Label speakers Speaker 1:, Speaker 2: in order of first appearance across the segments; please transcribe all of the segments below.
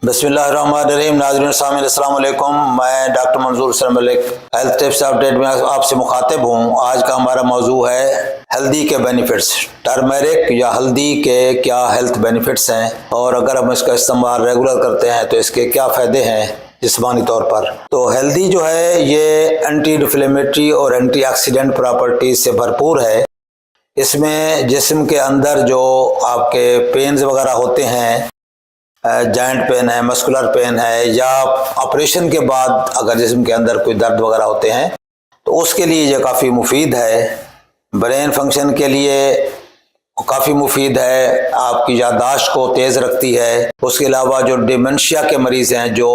Speaker 1: बिस्मिल्लाहिर्रहमानिर्रहीम। नाज़रीन सामीन अस्सलाम वालेकुम। मैं डॉक्टर मंजूर Hussain Malik health tips update में आपसे मुखातिब हूँ। आज का हमारा मौजू है हल्दी के बेनिफिट्स। टर्मरिक या हल्दी के क्या हेल्थ बेनिफिट्स हैं और अगर हम इसका इस्तेमाल रेगुलर करते हैं तो इसके क्या फ़ायदे हैं जिस्मानी तौर पर। तो हल्दी जो है ये एंटी इन्फ्लेमेटरी और एंटी ऑक्सीडेंट प्रॉपर्टीज से भरपूर है। इसमें जिस्म के अंदर जो आपके पेन्स वगैरह होते हैं, जॉइंट पेन है, मस्कुलर पेन है, या ऑपरेशन के बाद अगर जिस्म के अंदर कोई दर्द वगैरह होते हैं तो उसके लिए ये काफ़ी मुफीद है। ब्रेन फंक्शन के लिए काफ़ी मुफीद है, आपकी याददाश्त को तेज़ रखती है। उसके अलावा जो डिमेंशिया के मरीज़ हैं, जो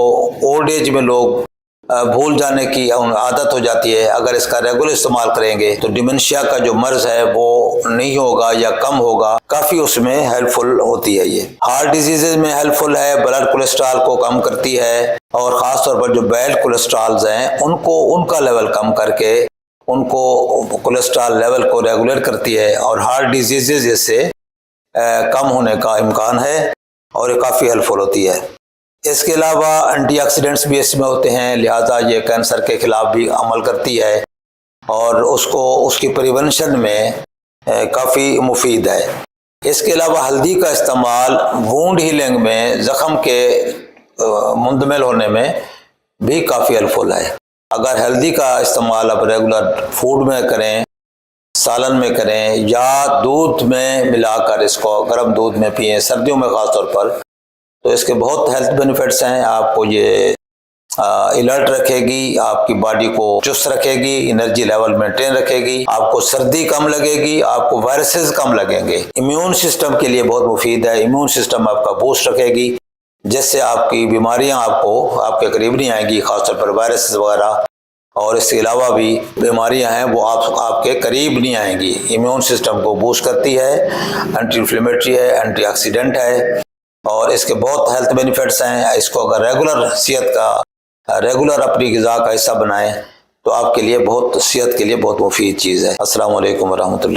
Speaker 1: ओल्ड एज में लोग भूल जाने की आदत हो जाती है, अगर इसका रेगुलर इस्तेमाल करेंगे तो डिमेंशिया का जो मर्ज है वो नहीं होगा या कम होगा। काफ़ी उसमें हेल्पफुल होती है। ये हार्ट डिजीज़ में हेल्पफुल है, ब्लड कोलेस्ट्रॉल को कम करती है और ख़ास तौर पर जो बैड कोलेस्ट्रॉल्स हैं उनका लेवल कम करके उनको कोलेस्ट्रॉल लेवल को रेगुलेट करती है और हार्ट डिजीज़ जैसे कम होने का इम्कान है और ये काफ़ी हेल्पफुल होती है। इसके अलावा एंटीऑक्सीडेंट्स भी इसमें होते हैं, लिहाजा ये कैंसर के खिलाफ भी अमल करती है और उसकी प्रिवेंशन में काफ़ी मुफीद है। इसके अलावा हल्दी का इस्तेमाल वुंड हीलिंग में, ज़ख़म के मुंदमिल होने में भी काफ़ी हेल्पफुल है। अगर हल्दी का इस्तेमाल आप रेगुलर फूड में करें, सालन में करें या दूध में मिलाकर इसको गर्म दूध में पिएं, सर्दियों में ख़ास तौर पर, तो इसके बहुत हेल्थ बेनिफिट्स हैं। आपको ये अलर्ट रखेगी, आपकी बॉडी को चुस्त रखेगी, एनर्जी लेवल मेंटेन रखेगी, आपको सर्दी कम लगेगी, आपको वायरसेस कम लगेंगे। इम्यून सिस्टम के लिए बहुत मुफीद है। इम्यून सिस्टम आपका बूस्ट रखेगी, जिससे आपकी बीमारियां आपके करीब नहीं आएंगी, खासतौर पर वायरसेस वगैरह। और इसके अलावा भी बीमारियां हैं वो आपके करीब नहीं आएंगी। इम्यून सिस्टम को बूस्ट करती है, एंटी इन्फ्लेमेटरी है, एंटी ऑक्सीडेंट है और इसके बहुत हेल्थ बेनिफिट्स हैं। इसको अगर रेगुलर अपनी ग़िज़ा का हिस्सा बनाएं तो आपके लिए सेहत के लिए बहुत मुफीद चीज़ है। अस्सलाम वालेकुम व रहमतुल्लाह।